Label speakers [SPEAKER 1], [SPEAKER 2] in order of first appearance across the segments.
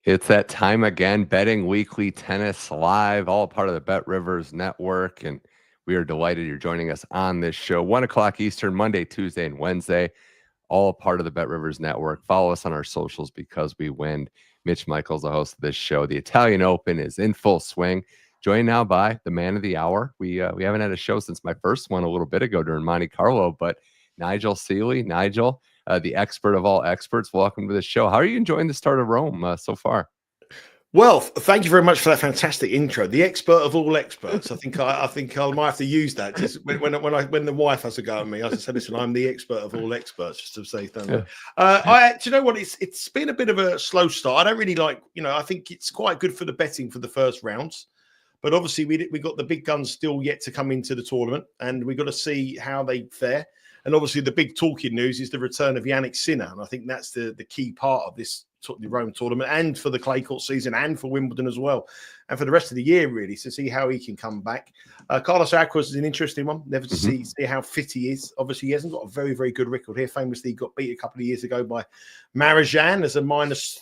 [SPEAKER 1] It's that time again, Betting Weekly Tennis Live, all part of the Bet Rivers Network. And we are delighted you're joining us on this show. 1 o'clock Eastern, Monday, Tuesday, and Wednesday, all part of the Bet Rivers Network. Follow us on our socials because we win. Mitch Michaels, the host of this show. The Italian Open is in full swing. Joined now by the man of the hour. We haven't had a show since my first one a little bit ago during Monte Carlo, but Nigel Seeley. Nigel, the expert of all experts, welcome to the show. How are you enjoying the start of Rome so far?
[SPEAKER 2] Well, thank you very much for that fantastic intro. The expert of all experts. I think I might have to use that. Just when the wife has to go at me, I just say, "Listen, I'm the expert of all experts." Just to say thank you. Do you know what? It's been a bit of a slow start. I don't really like. I think it's quite good for the betting for the first rounds, but obviously we got the big guns still yet to come into the tournament, and we got to see how they fare. And obviously, the big talking news is the return of Yannick Sinner, and I think that's the key part of this the Rome tournament, and for the clay court season, and for Wimbledon as well, and for the rest of the year, really, to see how he can come back. Carlos Alcaraz is an interesting one. Never to see how fit he is. Obviously, he hasn't got a very, very good record here. Famously, he got beat a couple of years ago by Marijan as a minus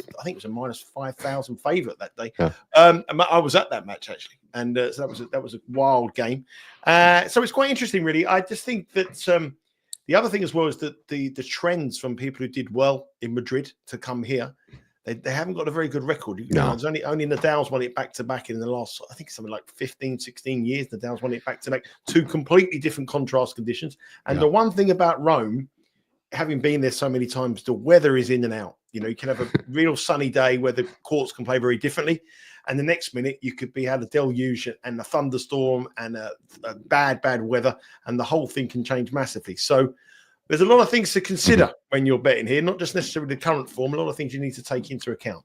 [SPEAKER 2] 5,000 favourite that day. Yeah. I was at that match actually, and so that was a wild game. So it's quite interesting, really. I just think that. The other thing as well is that the trends from people who did well in Madrid to come here, they haven't got a very good record. It's only Nadal's won it back-to-back in the last, I think, something like 15, 16 years. Nadal's won it back-to-back. Two completely different contrast conditions. And the one thing about Rome, having been there so many times, the weather is in and out. You can have a real sunny day where the courts can play very differently. And the next minute, you could have a deluge and a thunderstorm and a bad weather, and the whole thing can change massively. So there's a lot of things to consider when you're betting here, not just necessarily the current form, a lot of things you need to take into account.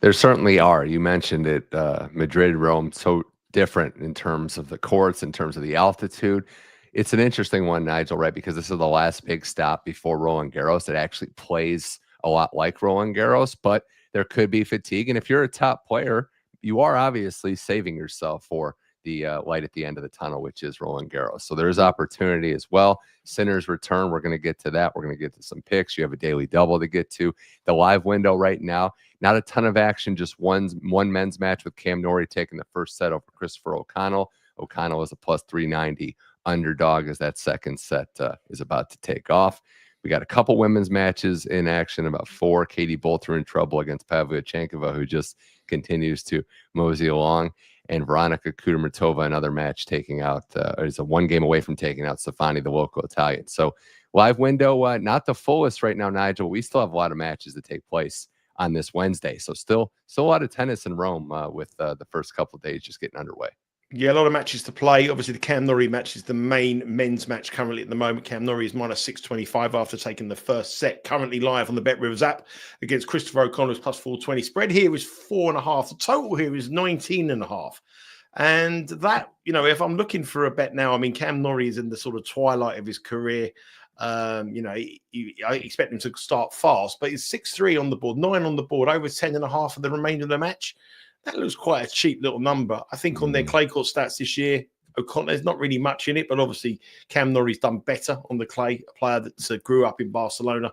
[SPEAKER 1] There certainly are. You mentioned it, Madrid, Rome, so different in terms of the courts, in terms of the altitude. It's an interesting one, Nigel, right? Because this is the last big stop before Roland Garros. It actually plays a lot like Roland Garros, but there could be fatigue. And if you're a top player, you are obviously saving yourself for the light at the end of the tunnel, which is Roland Garros. So there's opportunity as well. Sinner's return, we're going to get to that. We're going to get to some picks. You have a daily double to get to. The live window right now, not a ton of action, just one men's match with Cam Norrie taking the first set over Christopher O'Connell. O'Connell is a plus 390 underdog as that second set is about to take off. We got a couple women's matches in action, about 4. Katie Bolter in trouble against Pavlyuchenkova, who just continues to mosey along. And Veronika Kudermetova, another match taking out, is a 1 game away from taking out Stefani, the local Italian. So live window, not the fullest right now, Nigel. We still have a lot of matches to take place on this Wednesday. So still a lot of tennis in Rome with the first couple of days just getting underway.
[SPEAKER 2] Yeah, a lot of matches to play. Obviously, the Cam Norrie match is the main men's match currently at the moment. Cam Norrie is minus 625 after taking the first set. Currently live on the Bet Rivers app against Christopher O'Connell is plus 420. Spread here is 4.5. The total here is 19.5. And that, if I'm looking for a bet now, I mean, Cam Norrie is in the sort of twilight of his career. I expect him to start fast, but he's 6-3 on the board, 9 on the board, over 10.5 for the remainder of the match. That looks quite a cheap little number. I think on their clay court stats this year, O'Connell, there's not really much in it, but obviously Cam Norrie's done better on the clay, a player that grew up in Barcelona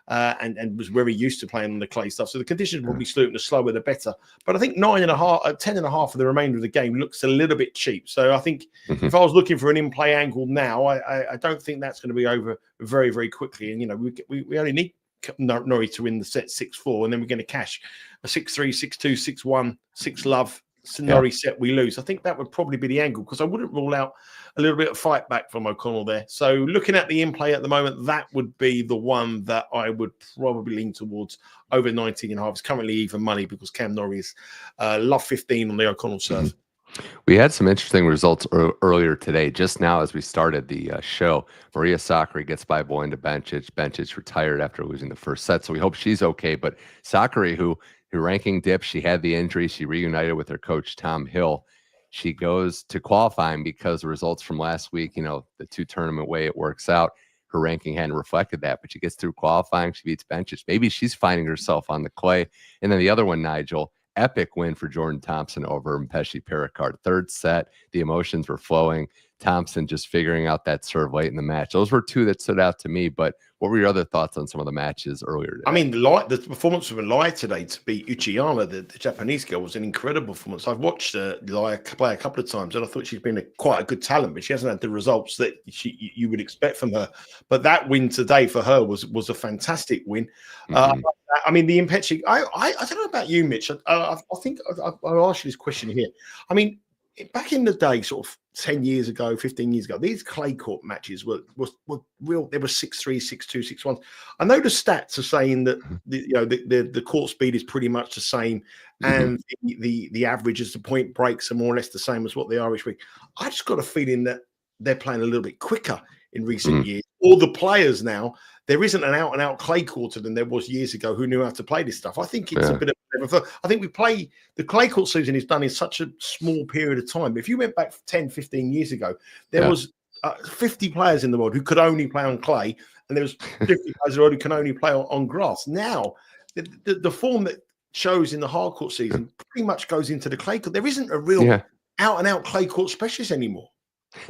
[SPEAKER 2] and was very used to playing on the clay stuff. So the conditions will be the slower, the better. But I think 9.5, 10.5 for the remainder of the game looks a little bit cheap. So I think if I was looking for an in-play angle now, I don't think that's going to be over very, very quickly. And, we only need Norrie to win the set 6-4, and then we're going to cash a 6-3, 6-2, 6-1, 6-love Norrie set we lose. I think that would probably be the angle, because I wouldn't rule out a little bit of fight back from O'Connell there. So looking at the in-play at the moment, that would be the one that I would probably lean towards over 19.5. It's currently even money because Cam Norrie is love 15 on the O'Connell serve.
[SPEAKER 1] We had some interesting results earlier today. Just now, as we started the show, Maria Sakkari gets by Belinda Bencic. Bencic retired after losing the first set, so we hope she's okay. But Sakkari, who ranking dipped, she had the injury. She reunited with her coach, Tom Hill. She goes to qualifying because the results from last week, the 2-tournament way it works out, her ranking hadn't reflected that. But she gets through qualifying. She beats Bencic. Maybe she's finding herself on the clay. And then the other one, Nigel, epic win for Jordan Thompson over Mpeshi Perricard. Third set, the emotions were flowing. Thompson just figuring out that serve late in the match. Those were two that stood out to me. But what were your other thoughts on some of the matches earlier today?
[SPEAKER 2] I mean, the performance of Eala today to beat Eala, the Japanese girl, was an incredible performance. I've watched Eala play a couple of times, and I thought she's been quite a good talent, but she hasn't had the results that you would expect from her. But that win today for her was a fantastic win. I mean, the Bencic. I don't know about you, Mitch. I think I'll ask you this question here. I mean, back in the day, sort of 10 years ago, 15 years ago, these clay court matches were real. They were 6-3, 6-2, 6-1. I know the stats are saying that the court speed is pretty much the same, and the average as the point breaks are more or less the same as what they are each week. I just got a feeling that they're playing a little bit quicker in recent years. All the players now, there isn't an out-and-out clay quarter than there was years ago who knew how to play this stuff. I think it's a bit of I think the clay court season is done in such a small period of time. If you went back 10, 15 years ago, there was 50 players in the world who could only play on clay, and there was 50 players in the world who can only play on grass. Now, the form that shows in the hard court season pretty much goes into the clay court. There isn't a real out-and-out clay court specialist anymore.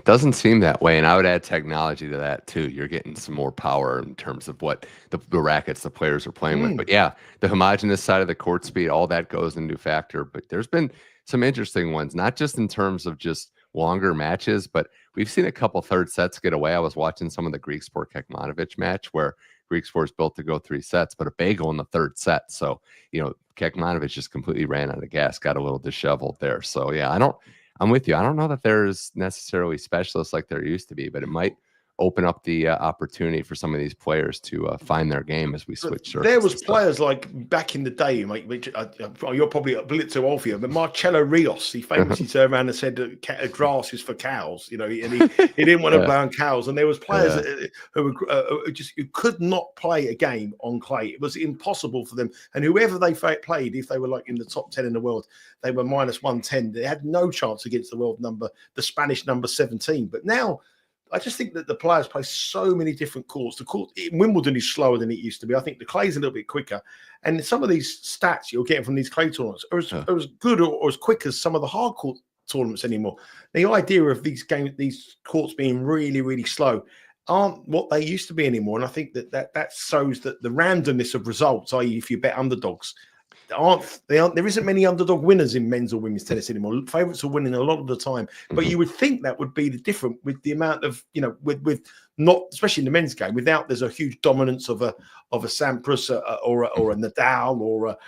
[SPEAKER 1] Doesn't seem that way, and I would add technology to that too. You're getting some more power in terms of what the rackets the players are playing with. But yeah, the homogenous side of the court speed, all that goes into factor. But there's been some interesting ones, not just in terms of just longer matches, but we've seen a couple third sets get away. I was watching some of the Greek Sport Kekmanovic match where Greek Sport's built to go 3 sets, but a bagel in the third set. So, Kekmanovic just completely ran out of gas, got a little disheveled there. So yeah, I'm with you. I don't know that there's necessarily specialists like there used to be, but it might open up the opportunity for some of these players to find their game as we switch.
[SPEAKER 2] There was players like back in the day, mate, which you're probably a bit too old for you, but Marcelo Rios, he famously turned around and said that grass is for cows, and he didn't want to play on cows. And there was players who could not play a game on clay. It was impossible for them. And whoever they played, if they were like in the top 10 in the world, they were -110. They had no chance against the Spanish number 17. But now, I just think that the players play so many different courts. The court in Wimbledon is slower than it used to be. I think the clay's a little bit quicker. And some of these stats you're getting from these clay tournaments are as good or as quick as some of the hard court tournaments anymore. The idea of these courts being really, really slow aren't what they used to be anymore. And I think that shows that the randomness of results, i.e. if you bet underdogs, there isn't many underdog winners in men's or women's tennis anymore. Favorites are winning a lot of the time, but you would think that would be the different with the amount of with not, especially in the men's game, without there's a huge dominance of a Sampras or a Nadal or a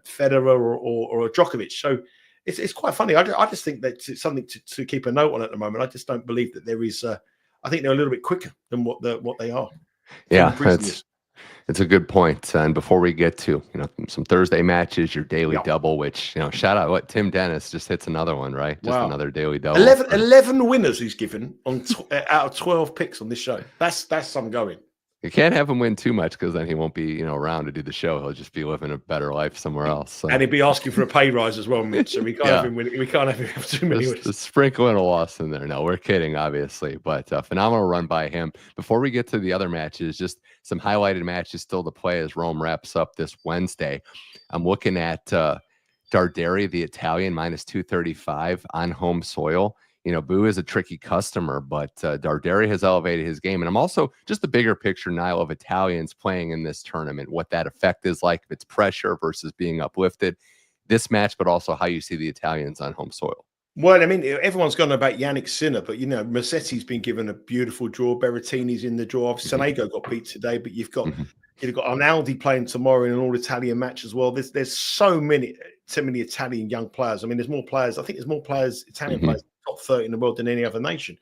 [SPEAKER 2] Federer or a Djokovic. So it's quite funny. I just think that it's something to keep a note on at the moment. I just don't believe that there is. I think they're a little bit quicker than what they are.
[SPEAKER 1] Yeah, it's a good point. And before we get to some Thursday matches, your daily double, which shout out Tim Dennis just hits another one, right? Just another daily double.
[SPEAKER 2] 11 winners he's given on out of 12 picks on this show. That's some going.
[SPEAKER 1] You can't have him win too much because then he won't be around to do the show. He'll just be living a better life somewhere else. So.
[SPEAKER 2] And he'd be asking for a pay rise as well, Mitch. So we can't have him win. We can't have him have too many wins.
[SPEAKER 1] Just sprinkling a loss in there. No, we're kidding, obviously. But phenomenal run by him. Before we get to the other matches, just some highlighted matches still to play as Rome wraps up this Wednesday. I'm looking at Darderi, the Italian, -235 on home soil. Boo is a tricky customer, but Darderi has elevated his game. And I'm also just the bigger picture, Niall, of Italians playing in this tournament, what that effect is like, if it's pressure versus being uplifted. This match, but also how you see the Italians on home soil.
[SPEAKER 2] Well, I mean, everyone's gone about Yannick Sinner, but, Musetti's been given a beautiful draw. Berrettini's in the draw. Sonego got beat today, but you've got Arnaldi playing tomorrow in an all-Italian match as well. There's so many Italian young players. I mean, there's more players. I think there's more players, Italian players, top 30 in the world than any other nation.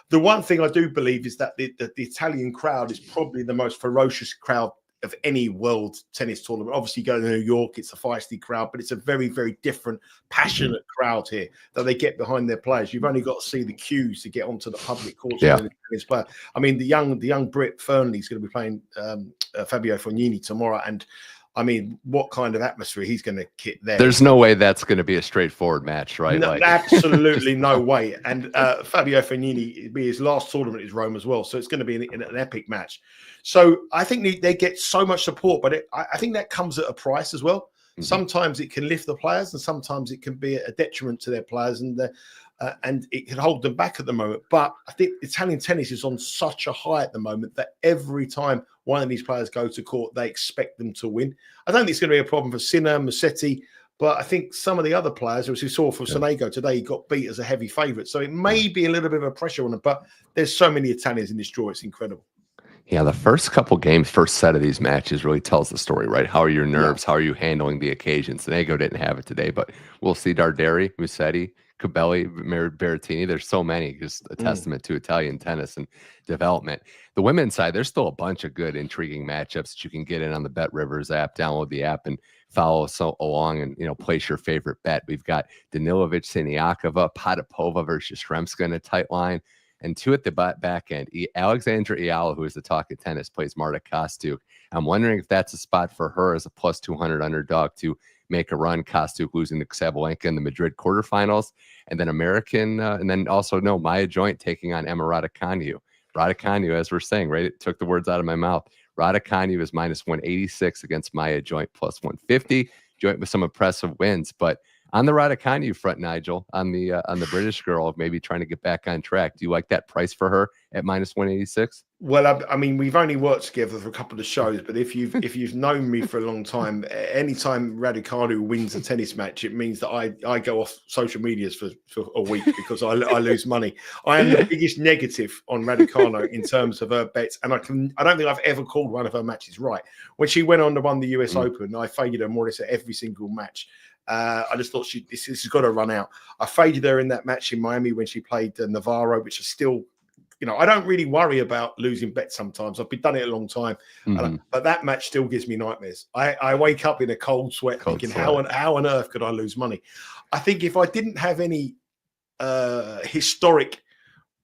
[SPEAKER 2] The one thing I do believe is that the Italian crowd is probably the most ferocious crowd of any world tennis tournament. Obviously, you go to New York, it's a feisty crowd, but it's a very, very different, passionate crowd here that they get behind their players. You've only got to see the queues to get onto the public courts. Player. I mean, the young Brit Fernley's going to be playing Fabio Fognini tomorrow, and I mean, what kind of atmosphere he's going to kit there? There's
[SPEAKER 1] no way that's going to be a straightforward match, right?
[SPEAKER 2] No, absolutely no way. And Fabio Fognini, it'll be his last tournament is Rome as well, so it's going to be an epic match. So I think they get so much support, but I think that comes at a price as well. Sometimes it can lift the players, and sometimes it can be a detriment to their players, and it can hold them back at the moment. But I think Italian tennis is on such a high at the moment that every time one of these players go to court, they expect them to win. I don't think it's going to be a problem for Sinner, Musetti, but I think some of the other players, as we saw from Sonego today, he got beat as a heavy favourite. So it may be a little bit of a pressure on him, but there's so many Italians in this draw. It's incredible.
[SPEAKER 1] Yeah, the first couple games, first set of these matches really tells the story, right? How are your nerves? How are you handling the occasion? Sonego didn't have it today, but we'll see Darderi, Musetti, Cobolli, Berrettini. There's so many, just a testament to Italian tennis and development. The women's side, there's still a bunch of good, intriguing matchups that you can get in on the Bet Rivers app. Download the app and follow us along and place your favorite bet. We've got Danilovic, Siniakova, Potapova versus Shremska in a tight line. And two at the back end, Alexandra Eala, who is the talk of tennis, plays Marta Kostyuk. I'm wondering if that's a spot for her as a plus 200 underdog to make a run. Kostyuk losing to Sabalenka in the Madrid quarterfinals. And then and then also, Maya Joint taking on Emma Raducanu. Raducanu, as we're saying, right? It took the words out of my mouth. Raducanu is minus 186 against Maya Joint plus 150. Joint with some impressive wins, but on the Raducanu front, Nigel, on the British girl, maybe trying to get back on track. Do you like that price for her at minus 186?
[SPEAKER 2] Well, I mean, we've only worked together for a couple of shows, but if you've known me for a long time, anytime Raducanu wins a tennis match, it means that I go off social medias for a week because I lose money. I am the biggest negative on Raducanu in terms of her bets, and I don't think I've ever called one of her matches right. When she went on to win the US Open, I faded her more or less at every single match. I just thought this has got to run out. I faded her in that match in Miami when she played Navarro, which is still, I don't really worry about losing bets sometimes. I've been done it a long time, but that match still gives me nightmares. I wake up in a cold sweat thinking, how on earth could I lose money? I think if I didn't have any historic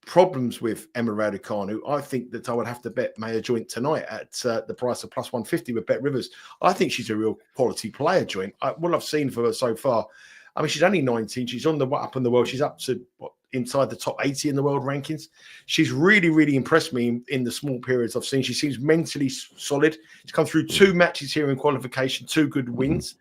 [SPEAKER 2] problems with Emma Raducanu, I think that I would have to bet Maya Joint tonight at the price of plus 150 with Bet Rivers. I think she's a real quality player, Joint. What I've seen for her so far, I mean, she's only 19. She's up in the world. She's up to inside the top 80 in the world rankings. She's really, really impressed me in the small periods I've seen. She seems mentally solid. She's come through 2 matches here in qualification, 2 good wins.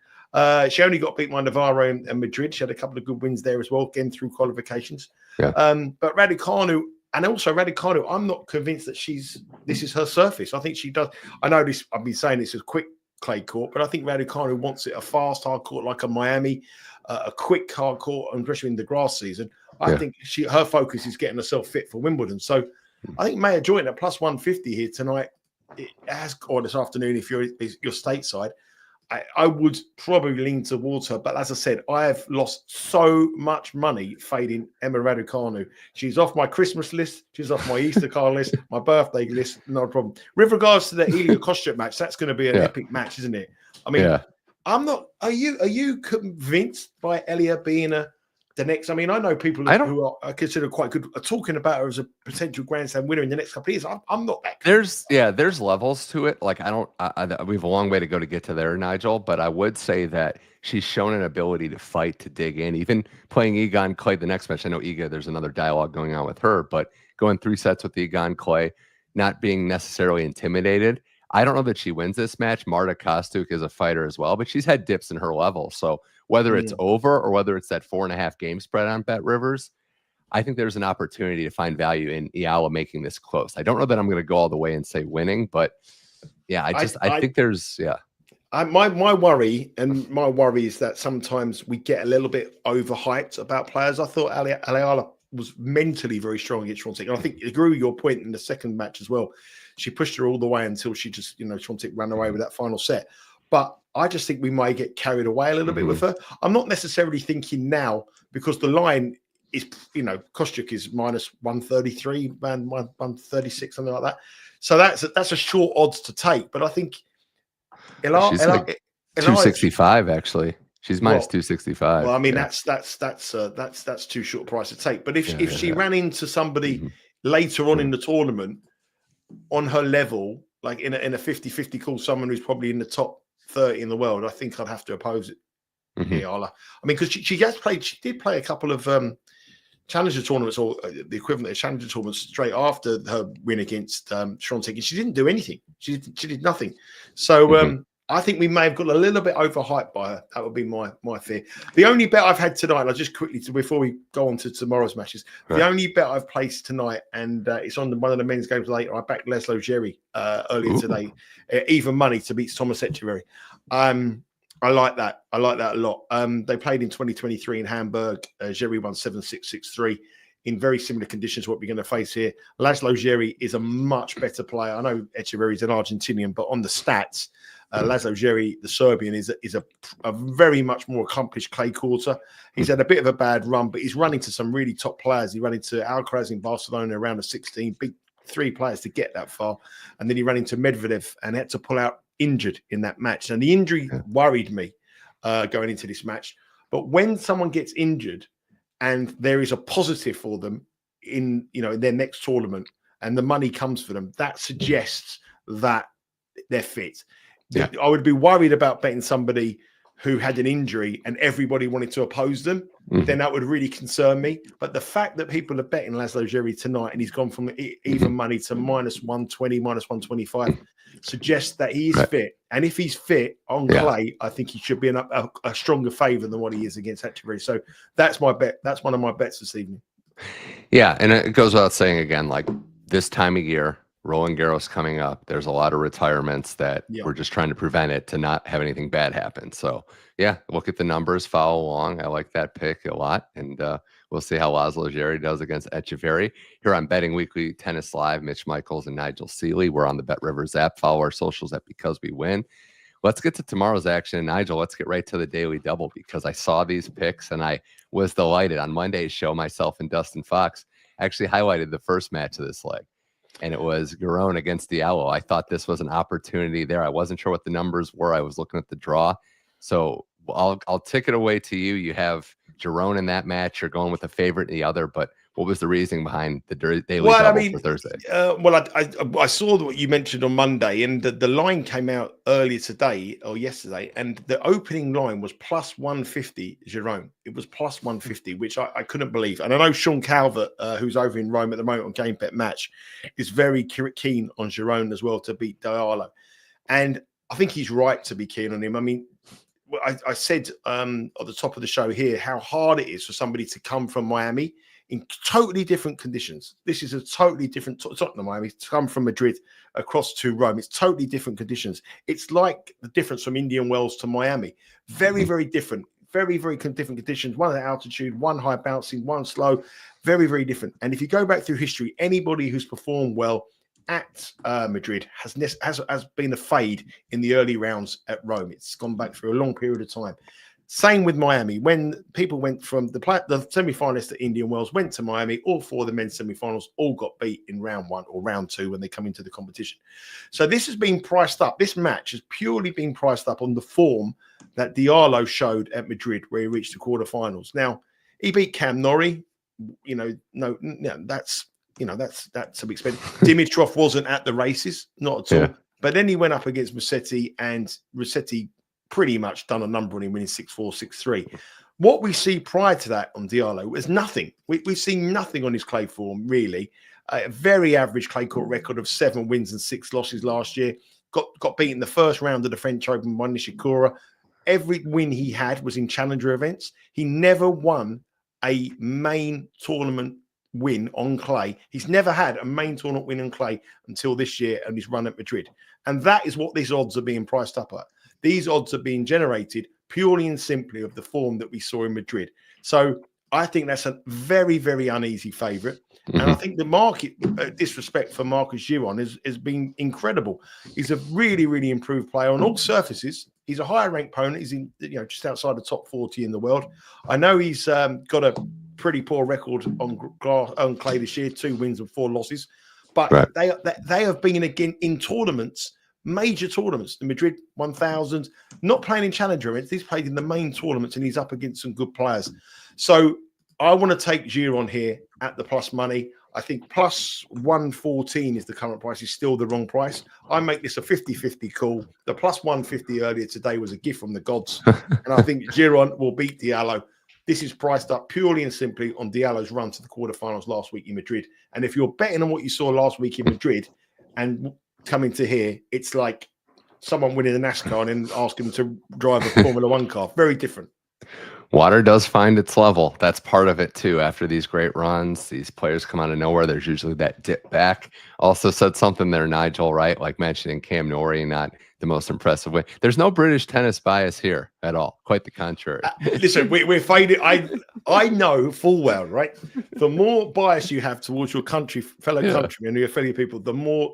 [SPEAKER 2] She only got beat by Navarro and Madrid. She had a couple of good wins there as well, again through qualifications. Yeah. But Raducanu, I'm not convinced that this is her surface. I think she does. I know this. I've been saying this is quick clay court, but I think Raducanu wants it a fast hard court like a Miami, a quick hard court, and especially in the grass season. I think her focus is getting herself fit for Wimbledon. So I think Maya Joint at plus 150 here tonight, or this afternoon if you're stateside. I would probably lean towards her, but as I said, I have lost so much money fading Emma Raducanu. She's off my Christmas list. She's off my Easter card list, my birthday list. No problem. With regards to the Eala Kostyuk match, that's going to be an epic match, isn't it? I mean, I'm not. Are you convinced by Eala being the next? I mean, I know people who are considered quite good are talking about her as a potential Grand Slam winner in the next couple of years. I'm not that.
[SPEAKER 1] There's levels to it. Like we have a long way to go to get to there, Nigel. But I would say that she's shown an ability to fight, to dig in. Even playing Egon Clay the next match. I know there's another dialogue going on with her, but going 3 sets with Egon Clay, not being necessarily intimidated. I don't know that she wins this match. Marta Kostyuk is a fighter as well, but she's had dips in her level. So whether it's over or whether it's that 4.5 game spread on Bet Rivers, I think there's an opportunity to find value in Eala making this close. I don't know that I'm going to go all the way and say winning, but I think there's
[SPEAKER 2] my worry is that sometimes we get a little bit overhyped about players. I thought Eala was mentally very strong against Swiatek. And I think I agree with your point in the second match as well. She pushed her all the way until she just, Swiatek ran away with that final set. But I just think we may get carried away a little bit with her. I'm not necessarily thinking now because the line is, Kostyuk is minus 133 and 136, something like that. So that's a short odds to take. But I think
[SPEAKER 1] she's like 265 actually. She's minus 265.
[SPEAKER 2] Well, I mean that's too short a price to take. But if she ran into somebody later on in the tournament on her level, like in a 50-50 call, someone who's probably in the top 30 in the world, I think I'd have to oppose it. Eala. I mean, because she did play a couple of challenger tournaments or the equivalent of challenger tournaments straight after her win against Swiatek, and she didn't do anything. She did nothing. So I think we may have got a little bit overhyped by her. That would be my fear. The only bet I've had tonight, I'll just quickly, before we go on to tomorrow's matches,
[SPEAKER 1] Right.
[SPEAKER 2] the only bet I've placed tonight, and it's on one of the men's games later, I backed Laslo Djere earlier today, even money to beat Tomas Etcheverry. I like that. I like that a lot. They played in 2023 in Hamburg. Jarry won 7-6, 6-3 in very similar conditions to what we're going to face here. Laslo Djere is a much better player. I know Etcheverry is an Argentinian, but on the stats, Laslo Djere, the Serbian, is a very much more accomplished clay courter. He's had a bit of a bad run, but he's running to some really top players. He ran into Alcaraz in Barcelona around the 16, big 3 players to get that far. And then he ran into Medvedev and had to pull out injured in that match. And the injury worried me going into this match. But when someone gets injured and there is a positive for them in their next tournament and the money comes for them, that suggests that they're fit. Yeah. I would be worried about betting somebody who had an injury and everybody wanted to oppose them. Then that would really concern me. But the fact that people are betting Laslo Djere tonight and he's gone from even money to -120, -125 suggests that he is fit. And if he's fit on clay, I think he should be a stronger favourite than what he is against Etcheverry. So that's my bet. That's one of my bets this evening.
[SPEAKER 1] Yeah, and it goes without saying again, like this time of year, Roland Garros coming up, there's a lot of retirements that we're just trying to prevent it to not have anything bad happen. So yeah, look at the numbers, follow along. I like that pick a lot. And we'll see how Laslo Djere does against Etcheverry. Here on Betting Weekly Tennis Live, Mitch Michaels and Nigel Seeley. We're on the Bet Rivers app. Follow our socials at Because We Win. Let's get to tomorrow's action. And Nigel, let's get right to the Daily Double because I saw these picks and I was delighted. On Monday's show, myself and Dustin Fox actually highlighted the first match of this leg. And it was Giron against Diallo. I thought this was an opportunity there. I wasn't sure what the numbers were. I was looking at the draw. So I'll tick it away to you. You have Giron in that match. You're going with a favorite in the other. But what was the reasoning behind the daily double for Thursday?
[SPEAKER 2] I saw what you mentioned on Monday, and the line came out earlier today or yesterday, and the opening line was +150 Giron. It was +150, which I couldn't believe. And I know Sean Calvert, who's over in Rome at the moment on Game Bet Match, is very keen on Giron as well to beat Diallo. And I think he's right to be keen on him. I mean, I said at the top of the show here how hard it is for somebody to come from Miami in totally different conditions. This is a totally different Tottenham, Miami, to come from Madrid across to Rome. It's totally different conditions. It's like the difference from Indian Wells to Miami. Very, very different. Very, very different conditions. One at altitude, one high bouncing, one slow. Very, very different. And if you go back through history, anybody who's performed well at Madrid has been a fade in the early rounds at Rome. It's gone back through a long period of time. Same with Miami. When people went from the semi-finalists to Indian Wells, went to Miami, all 4 of the men's semi-finals all got beat in round 1 or round 2 when they come into the competition. So this has been priced up. This match has purely been priced up on the form that Diallo showed at Madrid, where he reached the quarterfinals. Now, he beat Cam Norrie. That's to be expected. Dimitrov wasn't at the races, not at all. But then he went up against Rossetti, and Rossetti pretty much done a number on him, winning 6-4, 6-3. What we see prior to that on Diallo was nothing. We've seen nothing on his clay form, really. A very average clay court record of 7 wins and 6 losses last year. Got beaten the first round of the French Open by Nishikori. Every win he had was in challenger events. He never won a main tournament win on clay. He's never had a main tournament win on clay until this year and his run at Madrid. And that is what these odds are being priced up at. These odds are being generated purely and simply of the form that we saw in Madrid. So I think that's a very, very uneasy favourite. And I think the market disrespect for Marcus Giron has been incredible. He's a really, really improved player on all surfaces. He's a higher ranked opponent. He's in, just outside the top 40 in the world. I know he's got a pretty poor record on clay this year, 2 wins and 4 losses. But they have been again in tournaments, major tournaments, the Madrid 1000, not playing in challenger events. He's played in the main tournaments and he's up against some good players. So I want to take Giron here at the plus money. I think plus 114 is the current price. Is still the wrong price. I make this a 50-50 call. The plus 150 earlier today was a gift from the gods. And I think Giron will beat Diallo. This is priced up purely and simply on Diallo's run to the quarterfinals last week in Madrid. And if you're betting on what you saw last week in Madrid and coming to here, it's like someone winning a NASCAR and then asking them to drive a Formula One car. Very different.
[SPEAKER 1] Water does find its level. That's part of it too. After these great runs, these players come out of nowhere. There's usually that dip back. Also said something there, Nigel, right? Like mentioning Cam Norrie, not the most impressive way. There's no British tennis bias here at all. Quite the contrary.
[SPEAKER 2] Listen, we're faded. I know full well, right? The more bias you have towards your fellow countrymen and your fellow people, the more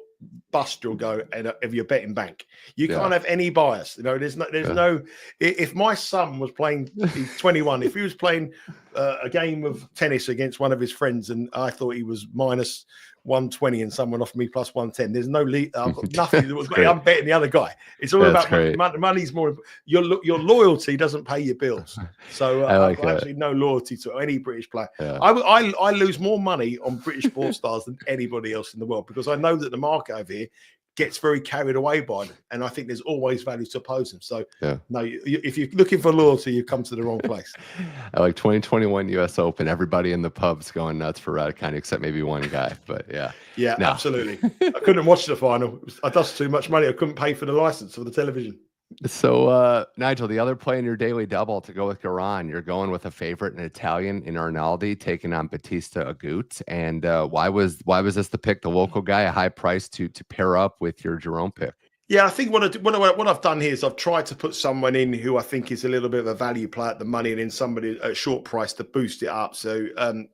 [SPEAKER 2] bust you'll go of your betting bank. You can't have any bias. There's no. If my son was playing, he's 21. If he was playing a game of tennis against one of his friends, and I thought he was minus 120 and someone offered me plus 110, there's no I've got nothing. I'm betting the other guy. It's all about money's more. Your loyalty doesn't pay your bills. So I've actually no loyalty to any British player. I lose more money on British sports stars than anybody else in the world, because I know that the market over here gets very carried away by them, and I think there's always value to oppose them. So no, if you're looking for loyalty, you've come to the wrong place.
[SPEAKER 1] I like 2021 US Open, everybody in the pubs going nuts for Raducanu except maybe one guy, but absolutely. I couldn't watch the final. I lost too much money. I couldn't pay for the license for the television. So Nigel, the other play in your daily double to go with Giron, you're going with a favorite, an Italian in Arnaldi, taking on Bautista Agut. And why was this the pick, the local guy, a high price to pair up with your Giron pick?
[SPEAKER 2] Yeah, I think what I've done here is I've tried to put someone in who I think is a little bit of a value play at the money, and then somebody at a short price to boost it up. So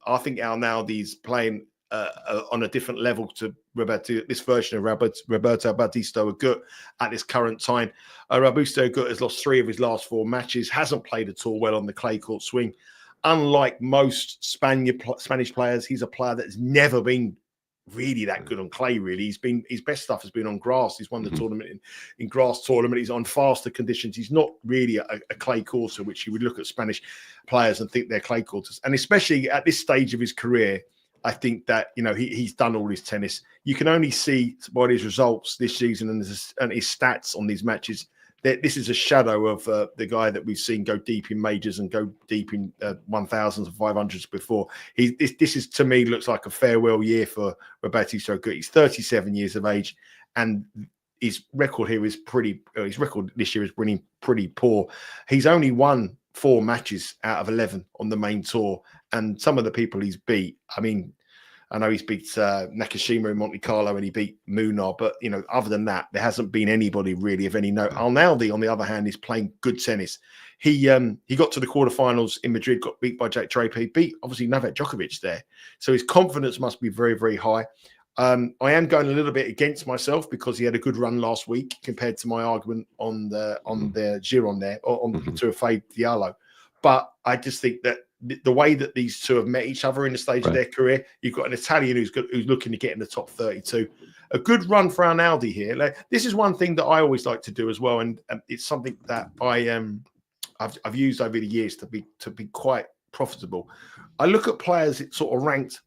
[SPEAKER 2] I think Arnaldi's playing on a different level to Roberto, this version of Roberto Bautista Agut at this current time. Roberto Agut has lost 3 of his last 4 matches, hasn't played at all well on the clay court swing. Unlike most Spanish players, he's a player that's never been really that good on clay. Really, his best stuff has been on grass. He's won the tournament in grass tournament. He's on faster conditions. He's not really a clay courser, which you would look at Spanish players and think they're clay coursers. And especially at this stage of his career, I think that he's done all his tennis. You can only see by his results this season and his stats on these matches that this is a shadow of the guy that we've seen go deep in majors and go deep in 1000s and 500s before. This is, to me, looks like a farewell year for Roberto Agut. He's 37 years of age, and his record here is his record this year is pretty poor. He's only won 4 matches out of 11 on the main tour, and some of the people he's beat, I know he's beat Nakashima in Monte Carlo and he beat Munar, but other than that, there hasn't been anybody really of any note. Arnaldi, on the other hand, is playing good tennis. He got to the quarterfinals in Madrid, got beat by Jack Draper. He beat obviously Novak Djokovic there, so his confidence must be very, very high. I am going a little bit against myself because he had a good run last week compared to my argument on the Giron there, or to a fade Diallo. But I just think that the way that these two have met each other in the stage of their career, you've got an Italian who's looking to get in the top 32. A good run for Arnaldi here. This is one thing that I always like to do as well, and it's something that I've used over the years to be quite profitable. I look at players that sort of ranked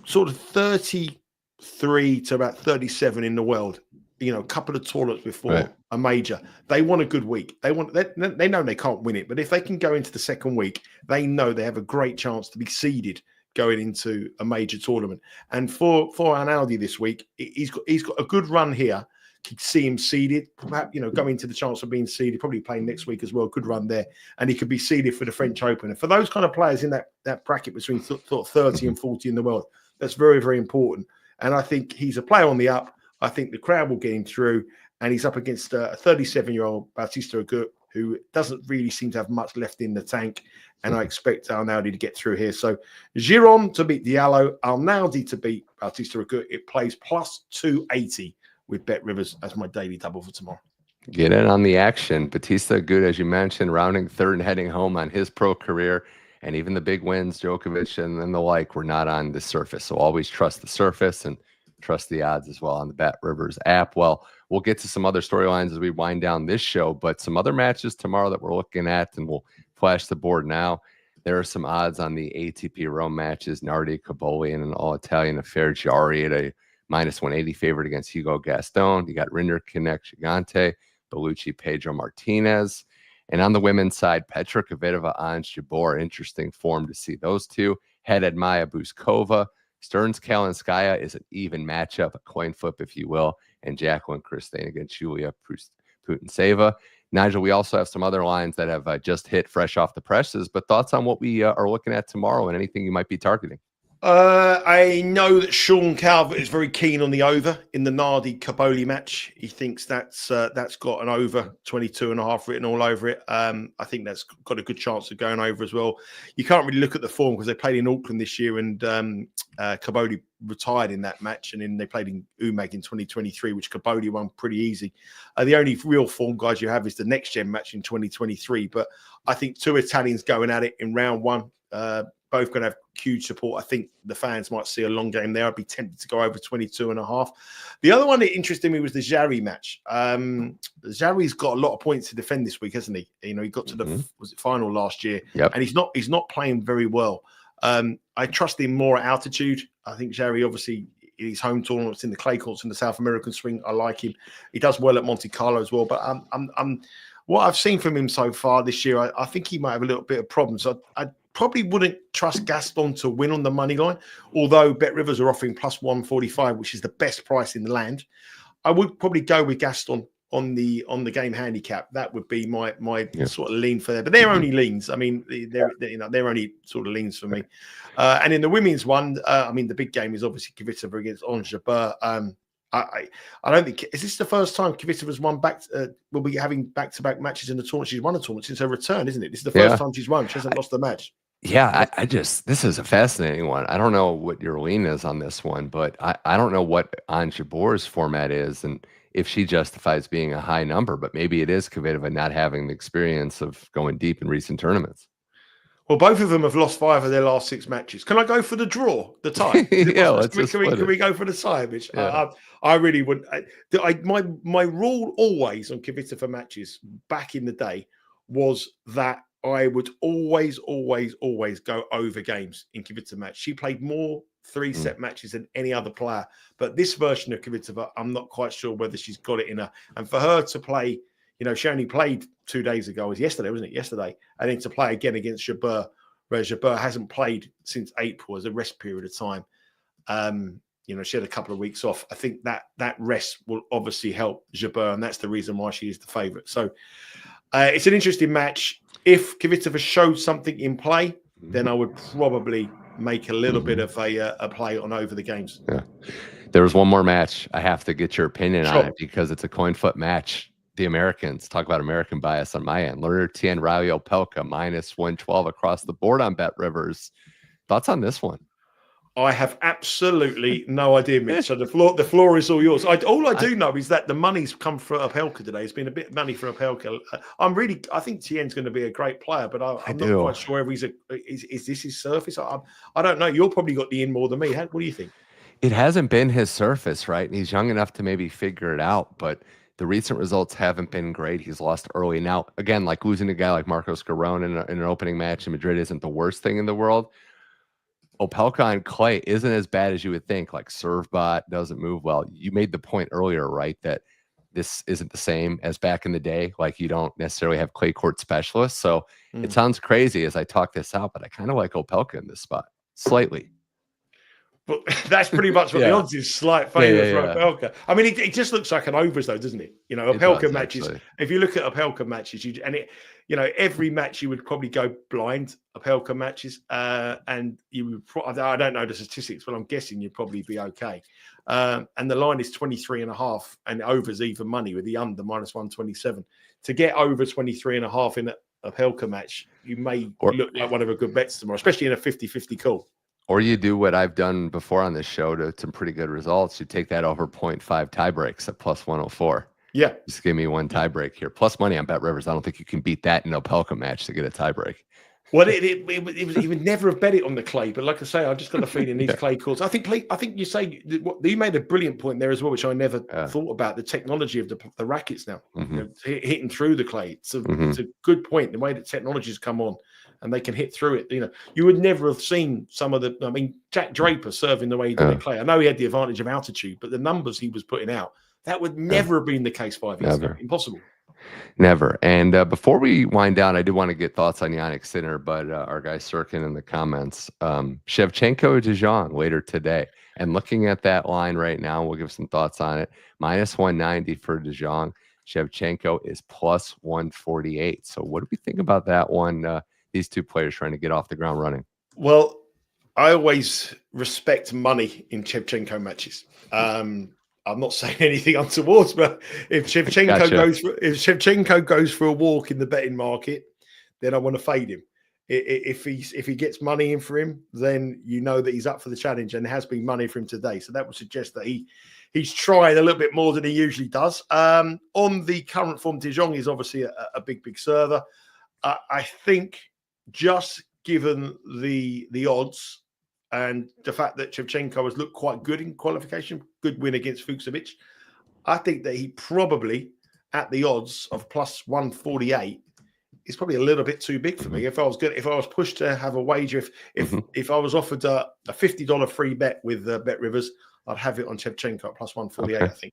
[SPEAKER 2] sort of 33 to about 37 in the world. A couple of tournaments before a major. They want a good week. They know they can't win it, but if they can go into the second week, they know they have a great chance to be seeded going into a major tournament. And for Arnaldi this week, he's got a good run here. Could see him seeded, perhaps going to the chance of being seeded, probably playing next week as well. Good run there, and he could be seeded for the French Open. And for those kind of players in that bracket between 30 and 40 in the world, that's very, very important. And I think he's a player on the up. I think the crowd will get him through, and he's up against a 37-year-old Bautista Agut who doesn't really seem to have much left in the tank, and I expect Arnaldi to get through here. So Giron to beat Diallo, Arnaldi to beat Bautista Agut. It plays plus 280 with Bet Rivers as my daily double for tomorrow.
[SPEAKER 1] Get in on the action. Bautista Agut, as you mentioned, rounding third and heading home on his pro career, and even the big wins, Djokovic and the like, were not on the surface. So always trust the surface and trust the odds as well on the Bet Rivers app. Well, we'll get to some other storylines as we wind down this show, but some other matches tomorrow that we're looking at, and we'll flash the board now. There are some odds on the ATP Rome matches. Nardi, Cobolli, and an all-Italian affair. Jarry at a minus 180 favorite against Hugo Gaston. You got Rinder, Connect, Gigante, Bellucci, Pedro Martinez. And on the women's side, Petra Kvitova, Ons Jabeur. Interesting form to see those two. Headed Maya Buskova. Stearns Kalinskaya is an even matchup, a coin flip, if you will, and Jacqueline Christine against Julia Putin-Seva. Nigel, we also have some other lines that have just hit fresh off the presses, but thoughts on what we are looking at tomorrow and anything you might be targeting?
[SPEAKER 2] I know that Sean Calvert is very keen on the over in the Nardi Cobolli match. He thinks that's got an over 22.5 written all over it. I think that's got a good chance of going over as well. You can't really look at the form because they played in Auckland this year and Cobolli retired in that match, and then they played in Umag in 2023, which Cobolli won pretty easy. The only real form guys you have is the next gen match in 2023. But I think two Italians going at it in round one. Both going to have huge support. I think the fans might see a long game there. I'd be tempted to go over 22.5. The other one that interested me was the Jarry match. Jarry's got a lot of points to defend this week, hasn't he? You know, he got to the final last year, and he's not playing very well. I trust him more at altitude. I think Jarry, obviously, in his home tournaments in the clay courts in the South American swing, I like him. He does well at Monte Carlo as well. But what I've seen from him so far this year, I think he might have a little bit of problems. I probably wouldn't trust Gaston to win on the money line, although Bet Rivers are offering plus 145, which is the best price in the land. I would probably go with Gaston on the game handicap. That would be my sort of lean for there. But they're only leans. I mean, they're only sort of leans for me. And in the women's one, I mean, the big game is obviously Kvitova against Ons Jabeur. I don't think, is this the first time Kvitova's won will be having back-to-back matches in the tournament? She's won a tournament since her return, isn't it? This is the first time she's won. She hasn't lost a match.
[SPEAKER 1] Yeah, this is a fascinating one. I don't know what your lean is on this one, but I don't know what Ons Jabeur's format is and if she justifies being a high number, but maybe it is Kvitova not having the experience of going deep in recent tournaments.
[SPEAKER 2] Well, both of them have lost 5 of their last 6 matches. Can I go for the draw, the tie?
[SPEAKER 1] Yeah,
[SPEAKER 2] can we go for the tie? Which I really wouldn't. My rule always on Kvitova matches back in the day was that I would always go over games in Kvitova match. She played more 3-set matches than any other player. But this version of Kvitova, I'm not quite sure whether she's got it in her. And for her to play, you know, she only played 2 days ago. It was yesterday, wasn't it? Yesterday. And then to play again against Jabeur, whereas Jabeur hasn't played since April as a rest period of time. You know, she had a couple of weeks off. I think that rest will obviously help Jabeur, and that's the reason why she is the favourite. So it's an interesting match. If Kvitova showed something in play, then I would probably make a little bit of a play on over the games.
[SPEAKER 1] Yeah. There was one more match. I have to get your opinion on it because it's a coin flip match. The Americans, talk about American bias on my end. Lerner Tien Rayo Pelka minus 112 across the board on Bet Rivers. Thoughts on this one?
[SPEAKER 2] I have absolutely no idea, Mitch. So the floor is all yours. All I do know is that the money's come for Opelka today. It's been a bit of money for Opelka. I think Tien's going to be a great player, but I'm not quite sure if is this his surface? I don't know. You've probably got the in more than me. What do you think?
[SPEAKER 1] It hasn't been his surface, right? And he's young enough to maybe figure it out, but the recent results haven't been great. He's lost early. Now, again, like losing a guy like Marcos Giron in an opening match in Madrid isn't the worst thing in the world. Opelka on clay isn't as bad as you would think. Like serve bot doesn't move well. You made the point earlier, right, that this isn't the same as back in the day. Like you don't necessarily have clay court specialists. So it sounds crazy as I talk this out, but I kind of like Opelka in this spot slightly.
[SPEAKER 2] But that's pretty much what the odds is. Slight favour for Opelka. I mean, it just looks like an overs, though, doesn't it? You know, Opelka matches. Actually. If you look at Opelka matches, every match you would probably go blind. Opelka matches, and you would. I don't know the statistics, but I'm guessing you'd probably be okay. And the line is 23.5, and overs even money with the under minus 127. To get over 23.5 in a Opelka match, you may look like one of the good bets tomorrow, especially in a 50-50 call.
[SPEAKER 1] Or you do what I've done before on this show to some pretty good results. You take that over 0.5 tie breaks at plus 104.
[SPEAKER 2] Yeah.
[SPEAKER 1] Just give me one tie break here. Plus money on Bet Rivers. I don't think you can beat that in a Opelka match to get a tie break.
[SPEAKER 2] Well, he would never have bet it on the clay. But like I say, I just got a feeling these clay courts. I think you say you made a brilliant point there as well, which I never thought about, the technology of the rackets now. You know, hitting through the clay. It's a good point, the way that technology's come on. And they can hit through it. You know, you would never have seen some of the. I mean, Jack Draper serving the way he did at clay. I know he had the advantage of altitude, but the numbers he was putting out, that would never have been the case 5 years ago. Impossible.
[SPEAKER 1] Never. And before we wind down, I do want to get thoughts on Yannick Sinner, but our guy Sirkin in the comments. Shevchenko de Jong later today. And looking at that line right now, we'll give some thoughts on it. Minus 190 for de Jong. Shevchenko is plus 148. So what do we think about that one? These two players trying to get off the ground running.
[SPEAKER 2] Well, I always respect money in Shevchenko matches. I'm not saying anything untoward, but if Shevchenko goes for a walk in the betting market, then I want to fade him. If he gets money in for him, then you know that he's up for the challenge, and there has been money for him today. So that would suggest that he's trying a little bit more than he usually does. On the current form, De Jong is obviously a big server. I think just given the odds and the fact that Shevchenko has looked quite good in qualification, good win against Fucsovic, I think that he probably, at the odds of plus 148, is probably a little bit too big for me. If I was pushed to have a wager, if I was offered a $50 free bet with Bet Rivers, I'd have it on Shevchenko at plus 148. Okay. I think.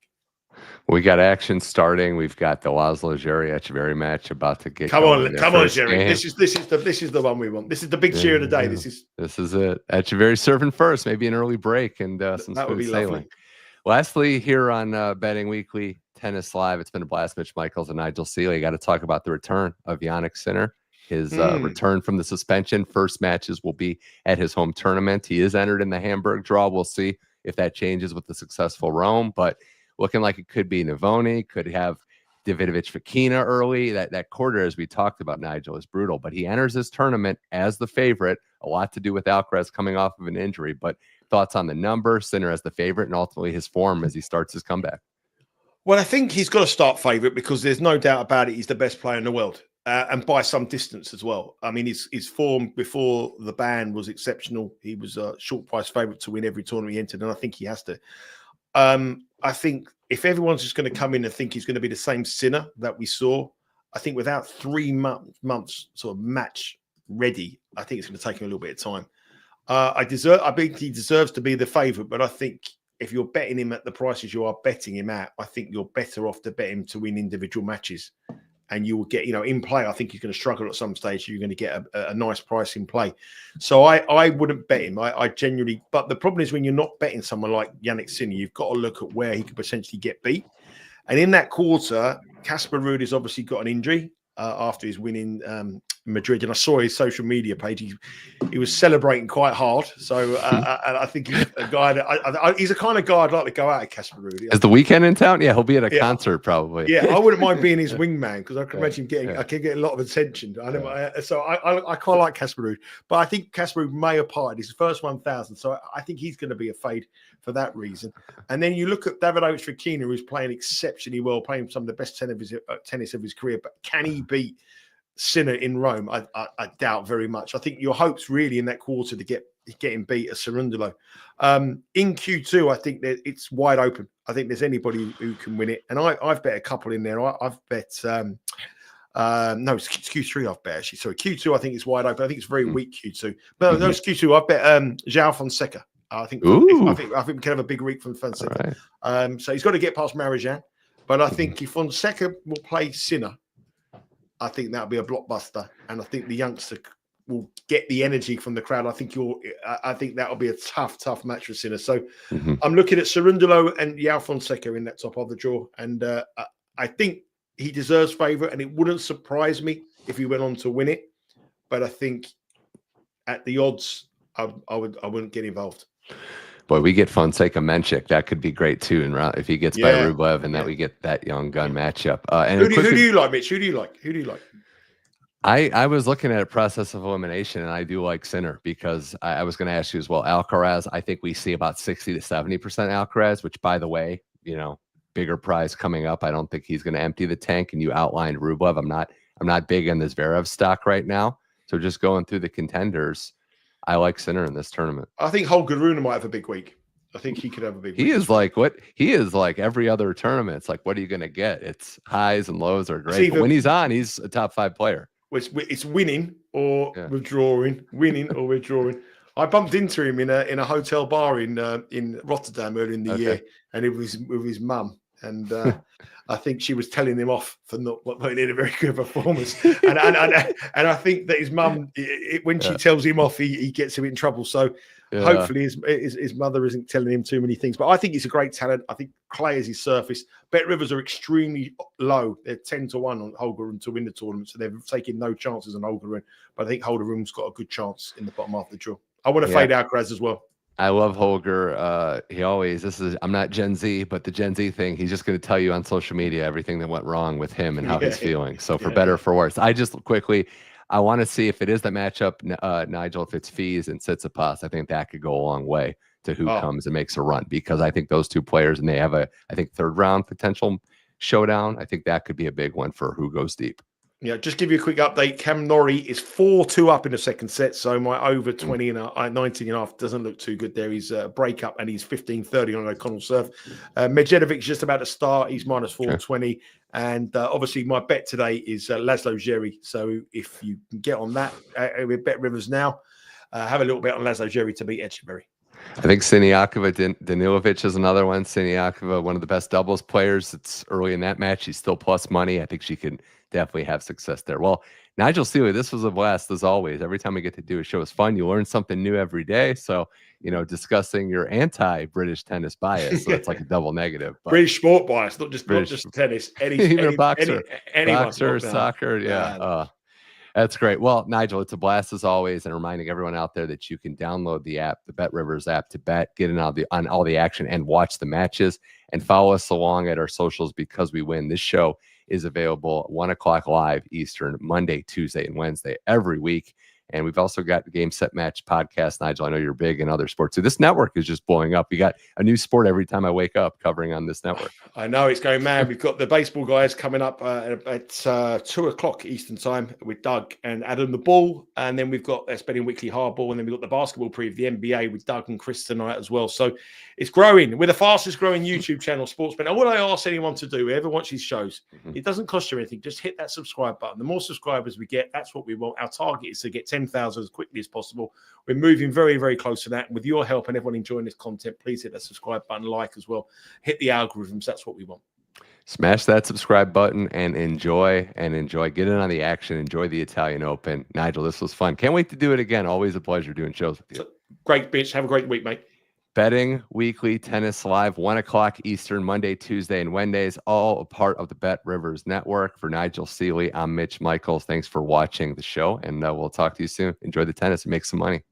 [SPEAKER 1] We got action starting. We've got the Laslo Jarry Etcheverry match about to get.
[SPEAKER 2] Come on, Jarry. Game. This is the one we want. This is the big cheer of the day. This is
[SPEAKER 1] it. Etcheverry serving first, maybe an early break and some
[SPEAKER 2] that would be
[SPEAKER 1] sailing.
[SPEAKER 2] Lovely.
[SPEAKER 1] Lastly, here on Betting Weekly Tennis Live, it's been a blast. Mitch Michaels and Nigel Seeley. Got to talk about the return of Jannik Sinner. His return from the suspension. First matches will be at his home tournament. He is entered in the Hamburg draw. We'll see if that changes with the successful Rome, but looking like it could be Navoni, could have Davidovich Fokina early. That quarter, as we talked about, Nigel, is brutal, but he enters this tournament as the favorite. A lot to do with Alcaraz coming off of an injury, but thoughts on the number, Sinner as the favorite, and ultimately his form as he starts his comeback.
[SPEAKER 2] Well, I think he's got to start favourite because there's no doubt about it. He's the best player in the world, and by some distance as well. I mean, his form before the ban was exceptional. He was a short price favourite to win every tournament he entered, and I think he has to. I think if everyone's just going to come in and think he's going to be the same Sinner that we saw, I think without 3 months sort of match ready, I think it's going to take him a little bit of time. I think he deserves to be the favourite, but I think if you're betting him at the prices you are betting him at, I think you're better off to bet him to win individual matches. And you will get, in play, I think he's going to struggle at some stage. You're going to get a nice price in play. So I wouldn't bet him. I genuinely, but the problem is when you're not betting someone like Jannik Sinner, you've got to look at where he could potentially get beat. And in that quarter, Casper Ruud has obviously got an injury after his win in Madrid. And I saw his social media page. He was celebrating quite hard. So I think he's a guy that he's the kind of guy I'd like to go out at, Casper Ruud.
[SPEAKER 1] Is the weekend in town? Yeah, he'll be at a concert probably.
[SPEAKER 2] Yeah, I wouldn't mind being his wingman because I can imagine I can get a lot of attention. I quite like Casper Ruud, but I think Casper Ruud may have parted his first 1,000. So I think he's going to be a fade for that reason. And then you look at Davidovich Fokina, who's playing exceptionally well, playing some of the best tennis of his career. But can he beat Sinner in Rome? I doubt very much. I think your hopes really in that quarter to get him beat at Cerundolo. In Q2, I think that it's wide open. I think there's anybody who can win it. And I've bet a couple in there. I've bet no, it's Q3 I've bet actually. Sorry, Q2 I think it's wide open. I think it's very weak Q2. But no, it's Q2. I've bet João Fonseca. I think we can have a big week from Fonseca. Right. So he's got to get past Marijan. But I think if Fonseca will play Sinner, I think that'll be a blockbuster, and I think the youngster will get the energy from the crowd. I think that'll be a tough match for Sinner. So I'm looking at Cerundolo and João Fonseca in that top of the draw, and I think he deserves favourite, and it wouldn't surprise me if he went on to win it. But I think at the odds, I wouldn't get involved.
[SPEAKER 1] Boy, we get Fonseca Bencic. That could be great too. And if he gets by Rublev, and that we get that young gun matchup. And
[SPEAKER 2] who do you like, Mitch? Who do you like?
[SPEAKER 1] I was looking at a process of elimination, and I do like Sinner because I was going to ask you as well. Alcaraz, I think we see about 60 to 70% Alcaraz, which, by the way, bigger prize coming up. I don't think he's going to empty the tank. And you outlined Rublev. I'm not big on this Zverev stock right now. So just going through the contenders, I like Sinner in this tournament.
[SPEAKER 2] I think Holger Rune might have a big week. I think he could have a big week.
[SPEAKER 1] He is like every other tournament. It's like, what are you going to get? It's highs and lows are great. But when he's on, he's a top 5 player.
[SPEAKER 2] It's winning or withdrawing, winning or withdrawing. I bumped into him in a hotel bar in Rotterdam earlier in the year, and it was with his mum. and I think she was telling him off for not putting in a very good performance. And I think that his mum, when she tells him off, he gets him in trouble. So hopefully his mother isn't telling him too many things. But I think he's a great talent. I think Clay is his surface. Bet Rivers are extremely low. They're 10-1 on Holgerun to win the tournament, so they're taking no chances on Holgerun. But I think Holgerun's got a good chance in the bottom half of the draw. I want to fade Alcaraz as well.
[SPEAKER 1] I love Holger. He always, I'm not Gen Z, but the Gen Z thing, he's just going to tell you on social media everything that went wrong with him and how he's feeling. So for better or for worse, I want to see if it is the matchup, Nigel, if it's Fees and Tsitsipas. I think that could go a long way to who comes and makes a run, because I think those two players, and they have I think third round potential showdown. I think that could be a big one for who goes deep.
[SPEAKER 2] Yeah, just give you a quick update. Cam Norrie is 4-2 up in the second set, so my over 19 and a half doesn't look too good there. He's a break up and he's 15-30 on O'Connell serve. Medvedevic's just about to start. He's minus 420. Sure. And obviously my bet today is Laslo Djere. So if you can get on that with Bet Rivers now, have a little bit on Laslo Djere to beat Etcheverry.
[SPEAKER 1] I think Siniakova Danilovic is another one. Siniakova, one of the best doubles players. It's early in that match. She's still plus money. I think she can definitely have success there. Well, Nigel Seeley, this was a blast as always. Every time we get to do a show is fun. You learn something new every day. So, discussing your anti-British tennis bias. So it's like a double negative.
[SPEAKER 2] But British sport bias, not just tennis.
[SPEAKER 1] Even boxer, soccer. Yeah. That's great. Well, Nigel, it's a blast as always, and reminding everyone out there that you can download the app, the Bet Rivers app, to bet, get in on all the action, and watch the matches, and follow us along at our socials, because we win. This show is available 1 o'clock live Eastern, Monday, Tuesday, and Wednesday every week. And we've also got the Game Set Match podcast. Nigel, I know you're big in other sports. So this network is just blowing up. We got a new sport every time I wake up covering on this network.
[SPEAKER 2] I know, it's going mad. We've got the baseball guys coming up at 2 o'clock Eastern time with Doug and Adam the Ball. And then we've got Betting Weekly Hardball. And then we've got the basketball preview, the NBA, with Doug and Chris tonight as well. So it's growing. We're the fastest growing YouTube channel, Sportsman. And what I ask anyone to do, whoever watches shows, it doesn't cost you anything. Just hit that subscribe button. The more subscribers we get, that's what we want. Our target is to get 10,000 as quickly as possible. We're moving very, very close to that. And with your help and everyone enjoying this content, please hit that subscribe button, like as well. Hit the algorithms. That's what we want.
[SPEAKER 1] Smash that subscribe button and enjoy. Get in on the action. Enjoy the Italian Open. Nigel, this was fun. Can't wait to do it again. Always a pleasure doing shows with you.
[SPEAKER 2] So, great, bitch. Have a great week, mate.
[SPEAKER 1] Betting Weekly Tennis Live, 1 o'clock Eastern, Monday, Tuesday, and Wednesdays, all a part of the Bet Rivers Network. For Nigel Seeley, I'm Mitch Michaels. Thanks for watching the show, and we'll talk to you soon. Enjoy the tennis and make some money.